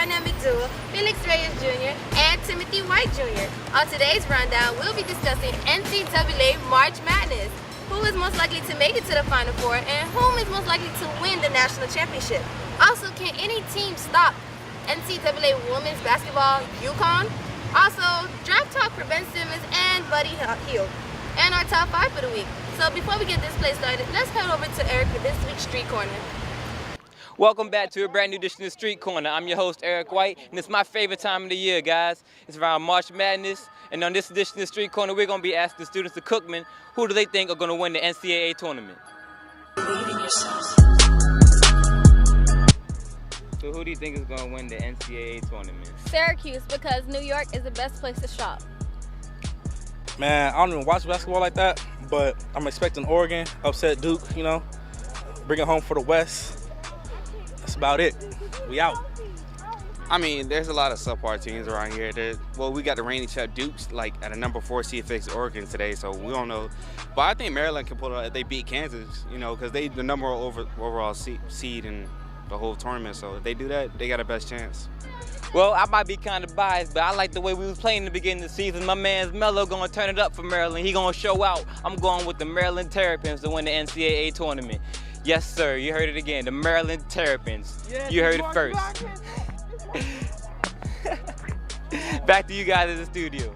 dynamic duo, Felix Reyes Jr. and Timothy White Jr. On today's rundown, we'll be discussing NCAA March Madness. Who is most likely to make it to the Final Four and whom is most likely to win the national championship? Also, can any team stop NCAA women's basketball, UConn? Also, draft talk for Ben Simmons and Buddy Hield. And our top 5 for the week. So before we get this play started, let's head over to Eric for this week's Street Corner. Welcome back to a brand new edition of Street Corner. I'm your host, Eric White, and it's my favorite time of the year, guys. It's around March Madness, and on this edition of Street Corner, we're going to be asking the students of Cookman, who do they think are going to win the NCAA tournament? Believe in yourself. So who do you think is going to win the NCAA tournament? Syracuse, because New York is the best place to shop. Man, I don't even watch basketball like that, but I'm expecting Oregon, upset Duke, bring it home for the West. That's about it. We out. I mean, there's a lot of subpar teams around here. We got the reigning champ Dukes, at a number 4 seed against Oregon today, so we don't know. But I think Maryland can pull it out if they beat Kansas, because they the number overall seed in the whole tournament. So if they do that, they got a best chance. Well, I might be kind of biased, but I like the way we was playing in the beginning of the season. My man's Melo going to turn it up for Maryland. He going to show out. I'm going with the Maryland Terrapins to win the NCAA tournament. Yes, sir. You heard it again. The Maryland Terrapins. Yes, you heard it first. Back to you guys in the studio.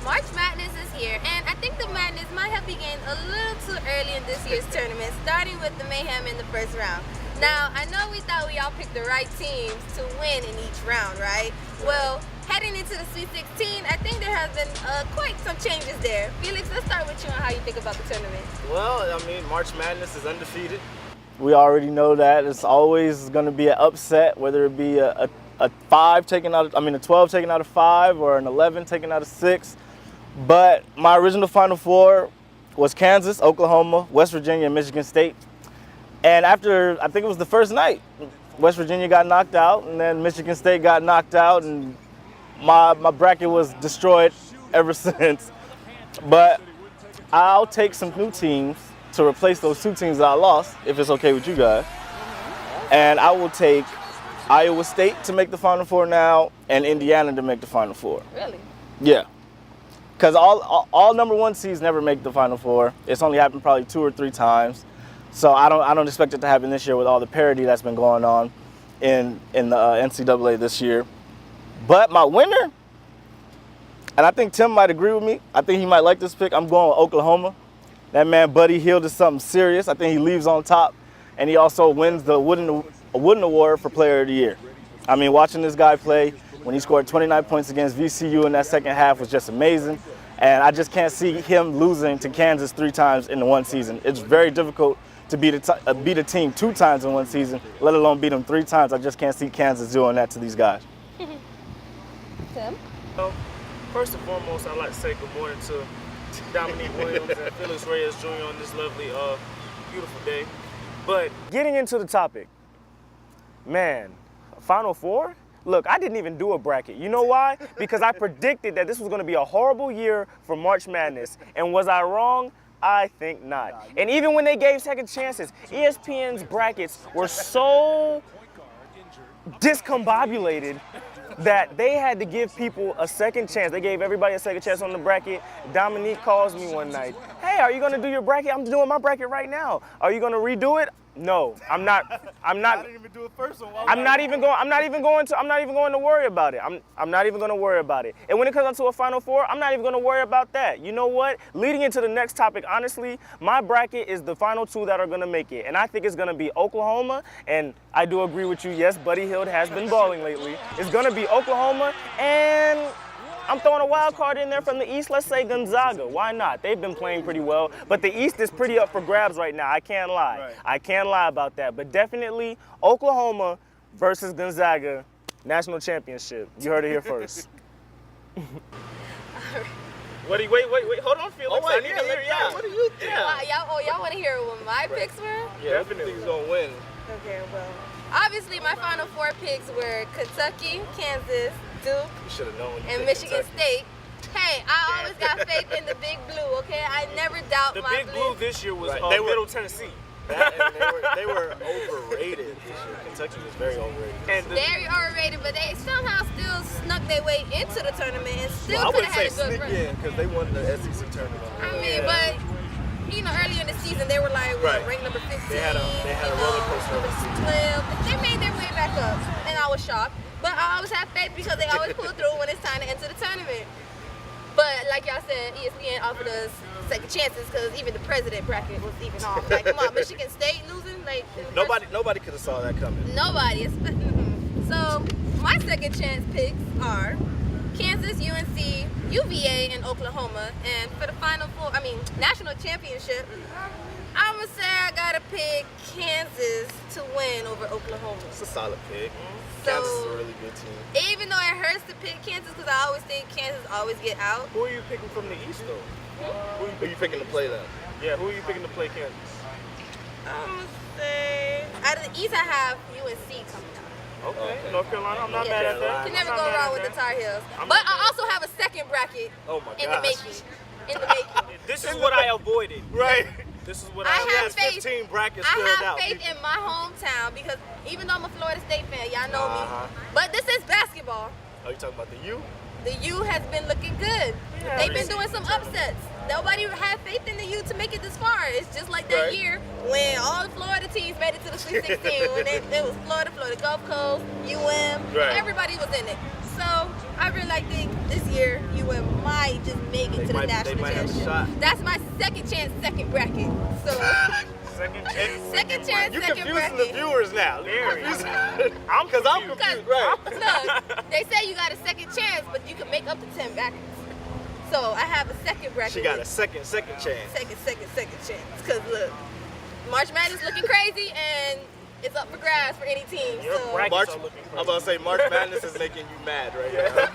March Madness is here, and I think the madness might have begun a little too early in this year's tournament, starting with the mayhem in the first round. Now, I know we thought we all picked the right teams to win in each round, right? Well, heading into the Sweet 16, I think there has been quite some changes there. Felix, let's start with you on how you think about the tournament. Well, March Madness is undefeated. We already know that it's always going to be an upset, whether it be a 12 taken out of 5 or an 11 taken out of 6. But my original Final Four was Kansas, Oklahoma, West Virginia, and Michigan State. And after, I think it was the first night, West Virginia got knocked out, and then Michigan State got knocked out, and my bracket was destroyed ever since. But I'll take some new teams to replace those 2 teams that I lost, if it's okay with you guys. And I will take Iowa State to make the Final Four now, and Indiana to make the Final Four. Really? Yeah. Because all number 1 seeds never make the Final Four. It's only happened probably 2 or 3 times. So I don't expect it to happen this year with all the parity that's been going on in the NCAA this year. But my winner, and I think Tim might agree with me, I think he might like this pick, I'm going with Oklahoma. That man Buddy Hield is something serious. I think he leaves on top, and he also wins the Wooden Award for Player of the Year. I mean, watching this guy play, when he scored 29 points against VCU in that second half was just amazing. And I just can't see him losing to Kansas 3 times in one season. It's very difficult to beat a team 2 times in one season, let alone beat them 3 times. I just can't see Kansas doing that to these guys. Tim? Well, first and foremost, I'd like to say good morning to Dominique Williams and Felix Reyes Jr. on this lovely, beautiful day. But getting into the topic, man, Final Four? Look, I didn't even do a bracket. You know why? Because I predicted that this was going to be a horrible year for March Madness. And was I wrong? I think not. And even when they gave second chances, ESPN's brackets were so discombobulated that they had to give people a second chance. They gave everybody a second chance on the bracket. Dominique calls me one night. Hey, are you going to do your bracket? I'm doing my bracket right now. Are you going to redo it? No, I'm not. I didn't even do it first. So I'm not even going to worry about it. I'm not even going to worry about it. And when it comes down to a Final Four, I'm not even going to worry about that. You know what? Leading into the next topic, honestly, my bracket is the final 2 that are going to make it, and I think it's going to be Oklahoma. And I do agree with you. Yes, Buddy Hield has been balling lately. It's going to be Oklahoma, and I'm throwing a wild card in there from the East. Let's say Gonzaga. Why not? They've been playing pretty well. But the East is pretty up for grabs right now. I can't lie. Right. I can't lie about that. But definitely Oklahoma versus Gonzaga, national championship. You heard it here first. Wait, hold on, Felix. What do you think? Y'all want to hear what my picks were? Yeah, definitely he's going to win. Okay, well, obviously my Final Four picks were Kentucky, Kansas, Duke, and Michigan State. Hey, I always got faith in the Big Blue, okay? I never doubt the my Big Blue this year was Middle Tennessee. That, and they were overrated this year. Kentucky was very overrated. And Very overrated, but they somehow still snuck their way into the tournament and still I could wouldn't have say had a good sneak run. in because they won the SEC tournament. I mean, but you know, earlier in the season they were like Right. ranked number 15. They had a roller coaster of a season. 12. But they made their way back up, and I was shocked. But I always have faith because they always pull through when it's time to enter the tournament. But like y'all said, ESPN offered us second chances because even the president bracket was even off. Like, come on, Michigan State losing? Like in the Nobody could have saw that coming. Nobody. So my second chance picks are Kansas, UNC, UVA, and Oklahoma. And for the national championship, I'm gonna say I gotta pick Kansas to win over Oklahoma. It's a solid pick. So, Kansas is a really good team. even though it hurts to pick Kansas because I always think Kansas always get out. who are you picking from the East, though? Who are you picking to play them? Yeah, who are you picking to play Kansas? I'm gonna say out of the East I have UNC coming out. Okay, North Carolina. I'm not mad at that. Can never I'm go not mad wrong at with the that. Tar Heels. I'm But not mad I also have a second bracket Oh my in the gosh. making. In the making. This is what I avoided. Right. This is what I I have She has faith. 15 brackets I filled have out. faith in my hometown because even though I'm a Florida State fan, y'all know Uh-huh. me. But this is basketball. Are you talking about the U? The U has been looking good. Yeah, They've been recent doing some upsets. Nobody had faith in the U to make it this far. It's just like that Right. year when all the Florida teams made it to the Sweet 16. When it was Florida Gulf Coast, UM, Right. everybody was in it. So I really think this year UM might just make it to the national they might have a championship. shot. That's my second chance, second bracket. So Second chance. second chance, You second confusing bracket. the viewers now. Very. I'm confused. confused. Right. Look, they say you got a second chance, but you can make up to 10 brackets. So I have a second bracket. She got a with second chance. second chance. Cause look, March Madness looking crazy and it's up for grabs for any team. Your So bracket- March, are looking crazy. I'm about to say March Madness is making you mad right now.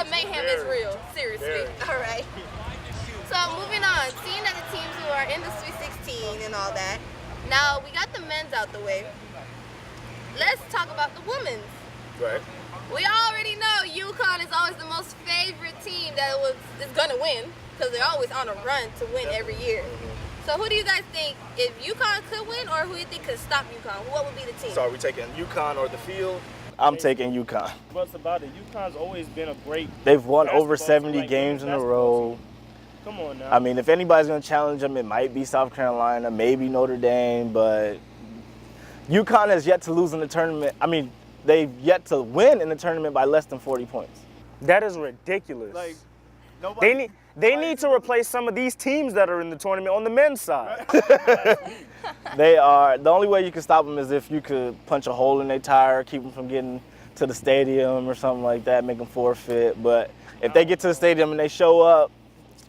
the mayhem is Very. real. Seriously. Very. All right. So moving on, seeing that the teams who are in the Sweet 16 and all that. Now we got the men's out the way. Let's talk about the women's. Right. We already know UConn is always the most favorite team that is gonna win because they're always on a run to win every year. So who do you guys think, if UConn could win, or who do you think could stop UConn? What would be the team? So are we taking UConn or the field? I'm taking UConn. What's about it? UConn's always been a great. They've won over basketball 70 team, like games in a basketball row. team. Come on now. I mean, if anybody's going to challenge them, it might be South Carolina, maybe Notre Dame, but UConn has yet to lose in the tournament. I mean, they've yet to win in the tournament by less than 40 points. that is ridiculous. Like, nobody. They need to replace some of these teams that are in the tournament on the men's side. They are, the only way you can stop them is if you could punch a hole in their tire, keep them from getting to the stadium or something like that, make them forfeit. But if they get to the stadium and they show up,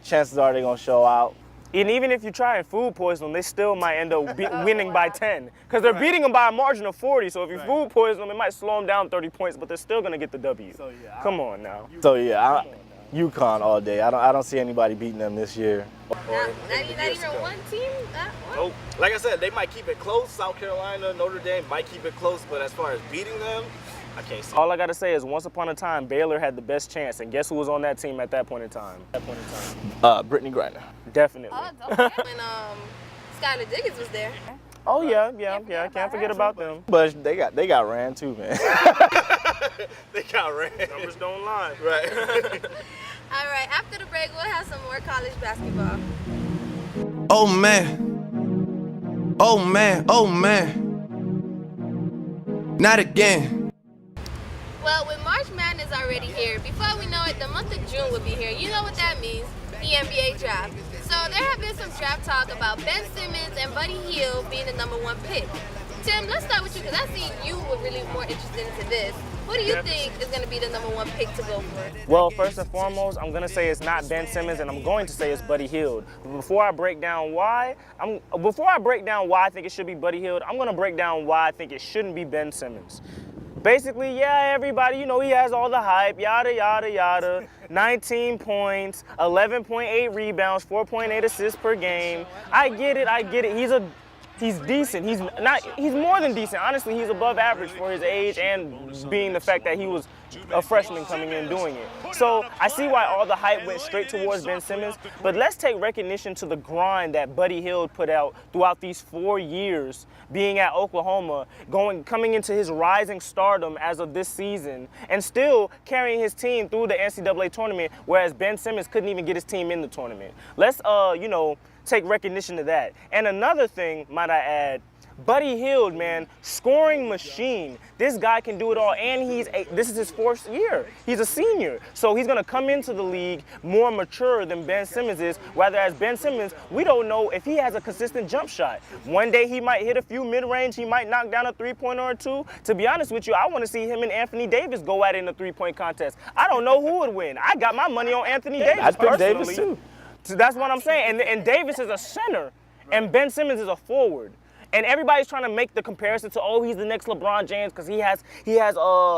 chances are they're going to show out. And even if you try and food poison them, they still might end up winning by 10. Because they're beating them by a margin of 40. So if you food poison them, it might slow them down 30 points, but they're still going to get the W. Come on now. So yeah, UConn all day. I don't see anybody beating them this year. not even one team? What? Nope. Like I said, they might keep it close. South Carolina, Notre Dame might keep it close, but as far as beating them, I can't see. All I got to say is once upon a time, Baylor had the best chance. And guess who was on that team at that point in time? Brittany Griner. Definitely. Oh, don't forget when Skylar Diggins was there. Oh, yeah. Can't forget about them. But they got ran too, man. They got ran. Numbers don't lie. Right. All right, after the break, we'll have some more college basketball. Oh man. Oh man. Oh man. Not again. Well, with March Madness already here, before we know it, the month of June will be here. You know what that means, the NBA draft. So there have been some draft talk about Ben Simmons and Buddy Hield being the #1 pick. Tim, let's start with you because I see you were really more interested into this. Who do you think is going to be the #1 pick to go for? Well, first and foremost, I'm gonna say it's not Ben Simmons, and I'm going to say it's Buddy Hield. But before I break down why I think it should be Buddy Hield, I'm gonna break down why I think it shouldn't be Ben Simmons. Basically, yeah, everybody, you know, he has all the hype, yada, yada, yada. 19 points, 11.8 rebounds, 4.8 assists per game. I get it. He's decent. He's more than decent. Honestly, he's above average for his age and being the fact that he was a freshman coming in doing it. So I see why all the hype went straight towards Ben Simmons, but let's take recognition to the grind that Buddy Hield put out throughout these 4 years being at Oklahoma, coming into his rising stardom as of this season, and still carrying his team through the NCAA tournament, whereas Ben Simmons couldn't even get his team in the tournament. Let's, take recognition of that. And another thing, might I add, Buddy Hield, man, scoring machine. This guy can do it all, and this is his 4th year. He's a senior, so he's gonna come into the league more mature than Ben Simmons is. Whereas Ben Simmons, we don't know if he has a consistent jump shot. One day he might hit a few mid-range, he might knock down a 3-pointer or 2. To be honest with you, I want to see him and Anthony Davis go at it in a 3-point contest. I don't know who would win. I got my money on Anthony Davis. I'd pick personally. Davis too. So that's what I'm saying. And Davis is a center, and Ben Simmons is a forward. And everybody's trying to make the comparison to, oh, he's the next LeBron James because he has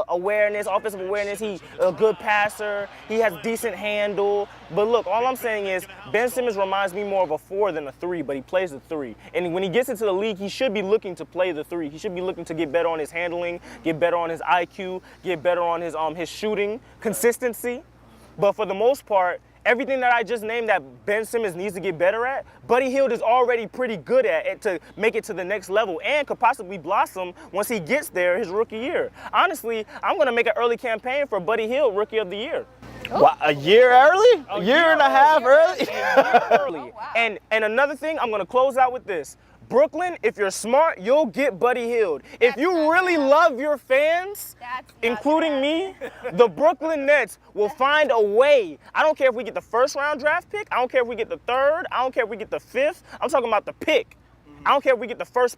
awareness, offensive awareness. He's a good passer. He has decent handle. But look, all I'm saying is Ben Simmons reminds me more of a 4 than a 3, but he plays the 3. And when he gets into the league, he should be looking to play the 3. He should be looking to get better on his handling, get better on his IQ, get better on his shooting, consistency. But for the most part, everything that I just named that Ben Simmons needs to get better at, Buddy Hield is already pretty good at it to make it to the next level and could possibly blossom once he gets there his rookie year. Honestly, I'm going to make an early campaign for Buddy Hield Rookie of the Year. What, a year early? A year and a half early? Early. And another thing, I'm going to close out with this. Brooklyn, if you're smart, you'll get Buddy Hield. If you really love your fans, including me, the Brooklyn Nets will find a way. I don't care if we get the 1st round draft pick. I don't care if we get the 3rd. I don't care if we get the 5th. I'm talking about the pick. I don't care if we get the first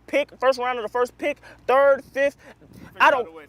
round of the 1st pick, 3rd, 5th.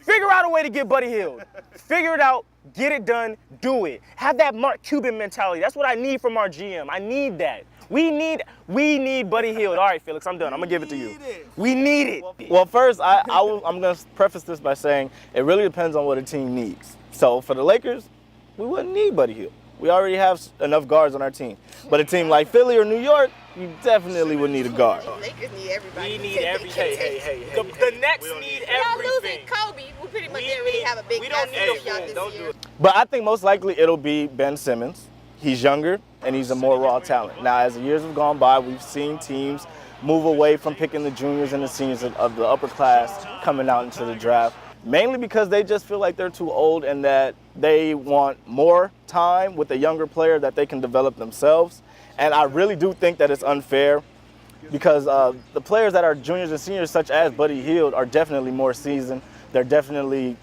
Figure out a way to get Buddy Hield. Figure it out, get it done, do it. Have that Mark Cuban mentality. That's what I need from our GM. I need that. We need Buddy Hield. All right, Felix, I'm done. I'm gonna give it to you. We need it. Well, first, I'm gonna preface this by saying it really depends on what a team needs. So for the Lakers, we wouldn't need Buddy Hield. We already have enough guards on our team. But a team like Philly or New York, you definitely would need a guard. Lakers need everybody. We need everything. The Nets need Y'all losing everything. Kobe. We pretty much didn't really have a big Don't this do year. it. But I think most likely it'll be Ben Simmons. He's younger and he's a more raw talent. Now, as the years have gone by, we've seen teams move away from picking the juniors and the seniors of the upper class coming out into the draft, mainly because they just feel like they're too old and that they want more time with a younger player that they can develop themselves. And I really do think that it's unfair because the players that are juniors and seniors, such as Buddy Hield, are definitely more seasoned. They're definitely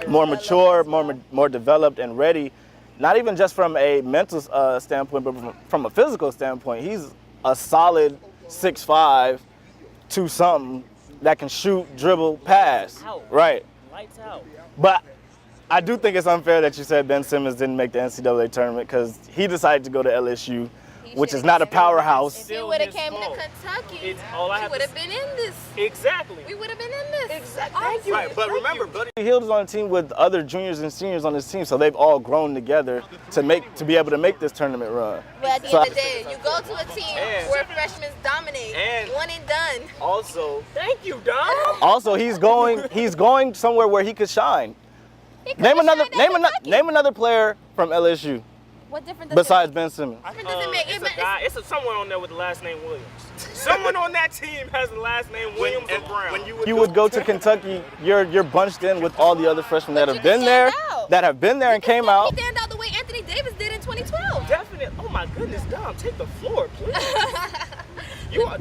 more mature, more developed and ready. Not even just from a mental standpoint, but from a physical standpoint. He's a solid 6'5", 2-something that can shoot, dribble, pass. Right. Lights out. But I do think it's unfair that you said Ben Simmons didn't make the NCAA tournament because he decided to go to LSU, which is not a powerhouse. If he would have came to Kentucky, we would have been in this. Exactly. We would have been in this. Exactly. Thank you. Right, but remember, Buddy Hield is on a team with other juniors and seniors on his team, so they've all grown together to be able to make this tournament run. But at the end of the day, you go to a team where freshmen dominate, And- one and done. Also, thank you, Dom. Also, he's going somewhere where he could shine. Name another player from LSU What difference does besides it Ben Simmons. make? What does it make? It's a guy. It's someone on there with the last name Williams. Someone on that team has the last name Williams or Brown. You would go to Kentucky, you're bunched in with all the other freshmen that But have you been can there, stand out. that have been there and came out. He stand out the way Anthony Davis did in 2012. Definitely. Oh my goodness, Dom, take the floor, please. You are.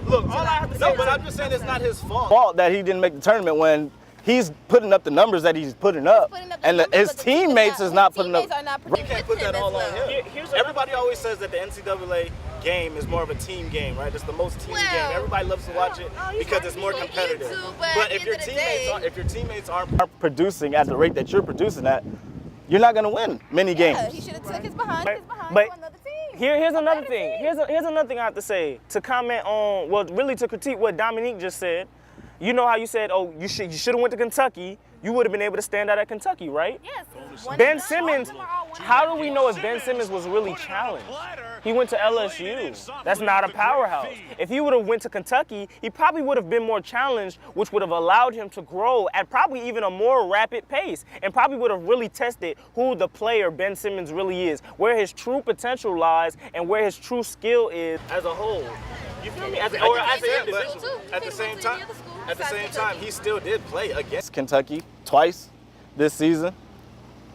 Look, all I have to say. No, but I'm just saying it's not his fault. Fault that he didn't make the tournament when he's putting up the numbers that he's putting up, and his teammates is not putting up. You can't put that all on him. Here's Everybody always says that the NCAA game is more of a team game, right? It's the most team Well, game. Everybody loves to watch it because it's more people competitive. need to, but at if the your end of the teammates day- if your teammates aren't Producing at the rate that you're producing at, you're not going to win many games. Yeah, he should have took his behind But- to but- another team. Here's another thing. Here's another thing I have to say to comment on, well, really to critique what Dominique just said. You know how you said, oh, you should have went to Kentucky you would have been able to stand out at Kentucky, right? Yes. Ben Simmons, how do we know if Ben Simmons was really challenged? He went to LSU. That's not a powerhouse. If he would have went to Kentucky, he probably would have been more challenged, which would have allowed him to grow at probably even a more rapid pace, and probably would have really tested who the player Ben Simmons really is, where his true potential lies, and where his true skill is as a whole. You feel me? As an individual. At the same time, he still did play against Kentucky twice this season.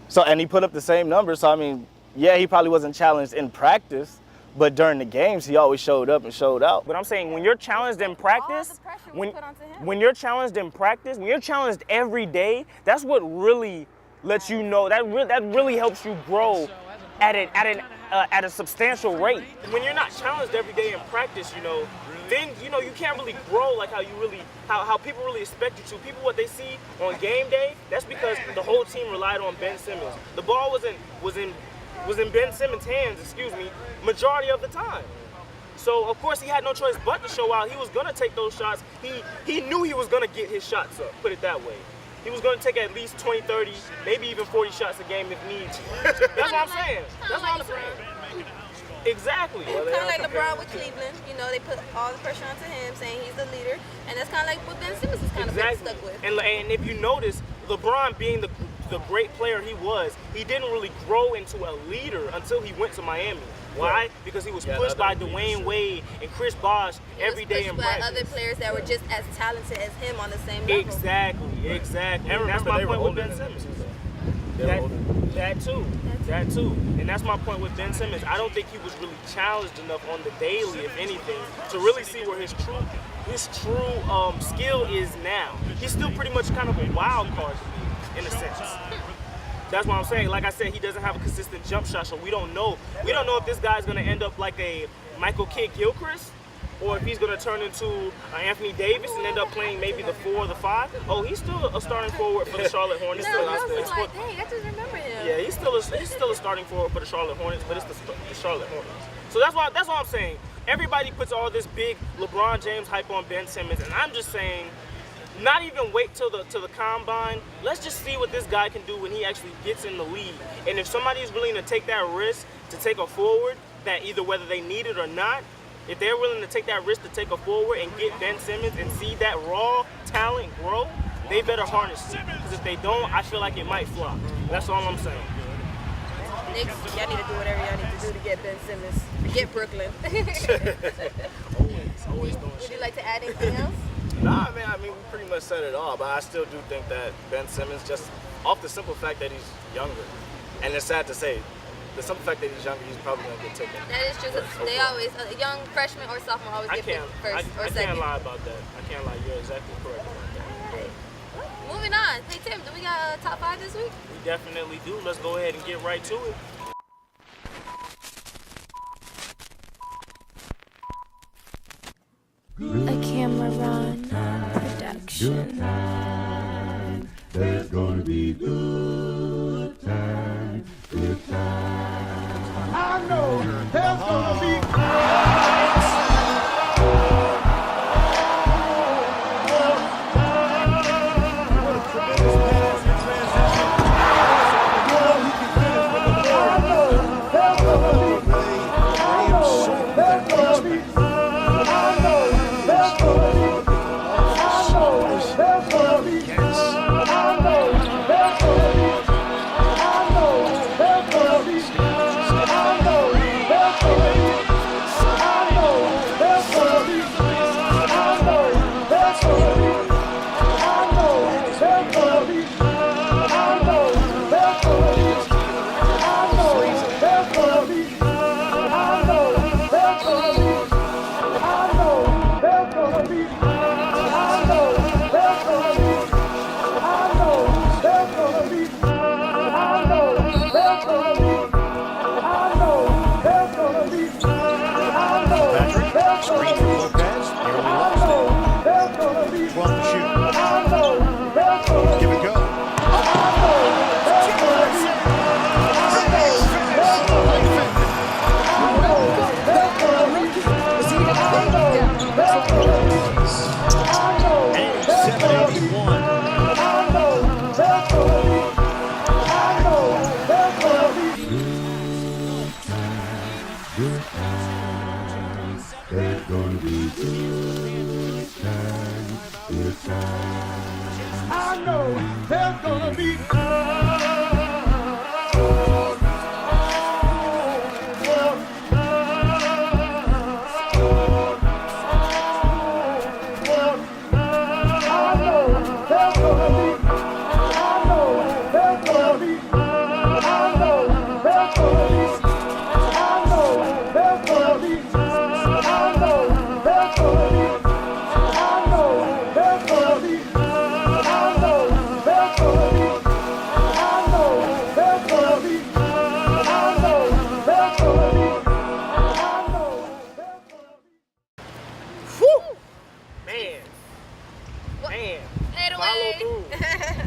So, and he put up the same numbers. So, I mean, yeah, he probably wasn't challenged in practice, but during the games, he always showed up and showed out. But I'm saying when you're challenged in practice, when you're challenged in practice, when you're challenged every day, that's what really lets you know, that really helps you grow at a substantial rate. When you're not challenged every day in practice, then you can't really grow like how people really expect you to. People, what they see on game day, that's because the whole team relied on Ben Simmons. The ball was in Ben Simmons' hands, majority of the time. So of course he had no choice but to show out. He was gonna take those shots. He knew he was gonna get his shots up, put it that way. He was going to take at least 20, 30, maybe even 40 shots a game if needs. That's what I'm saying. That's what I'm saying. Exactly. Kind of like LeBron with Cleveland. They put all the pressure onto him, saying he's the leader, and that's kind of like what Ben Simmons is kind of stuck with. And if you notice, LeBron being the great player he was, he didn't really grow into a leader until he went to Miami. Why? Because he was pushed by Dwayne Wade and Chris Bosh every day in practice. By other players that were just as talented as him on the same level. Exactly. And that's my point with Ben Simmons. That too. And that's my point with Ben Simmons. I don't think he was really challenged enough on the daily, if anything, to really see where his true skill is now. He's still pretty much kind of a wild card to me, in a sense. That's what I'm saying. Like I said, he doesn't have a consistent jump shot, so we don't know. We don't know if this guy's going to end up like a Michael Kidd-Gilchrist, or if he's going to turn into Anthony Davis and end up playing maybe the 4 or the 5. Oh, he's still a starting forward for the Charlotte Hornets. I just remember him. Yeah, he's still a starting forward for the Charlotte Hornets, but it's the Charlotte Hornets. So that's what I'm saying. Everybody puts all this big LeBron James hype on Ben Simmons, and I'm just saying, not even wait till the combine. Let's just see what this guy can do when he actually gets in the league. And if somebody is willing to take that risk to take a forward, that either whether they need it or not, if they're willing to take that risk to take a forward and get Ben Simmons and see that raw talent grow, they better harness it. Because if they don't, I feel like it might flop. That's all I'm saying. Knicks, y'all need to do whatever y'all need to do to get Ben Simmons. Forget Brooklyn. Always doing Would you like to add anything else? Nah, man, I mean, we pretty much said it all, but I still do think that Ben Simmons, just off the simple fact that he's younger, and it's sad to say, the simple fact that he's younger, he's probably going to get taken. That is true, because they always, a young freshman or sophomore always get picked first or second. I can't lie about that. I can't lie. You're exactly correct about that. Right. Moving on. Hey, Tim, do we got a top 5 this week? We definitely do. Let's go ahead and get right to it. A Cameron production. There's gonna be good time, good time. I know there's gonna be There's gonna be good times, good times. I know there's gonna be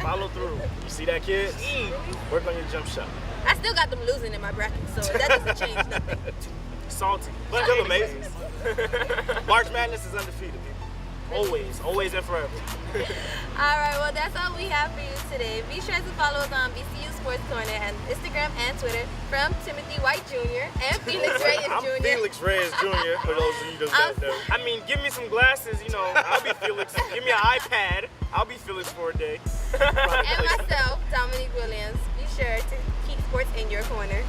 Follow through. You see that, kid? Work on your jump shot. I still got them losing in my bracket, so that doesn't change nothing. Salty, but still amazing. March Madness is undefeated, people. Always and forever. All right, well, that's all we have for you today. Be sure to follow us on VCU Sports Corner and Instagram and Twitter from Timothy White Jr. and Felix Reyes Jr. I'm Felix Reyes Jr. for those of you that don't know. I mean, give me some glasses, you know, I'll be Felix. Give me an iPad, I'll be Felix for a day. And myself, Dominique Williams. Be sure to keep sports in your corner.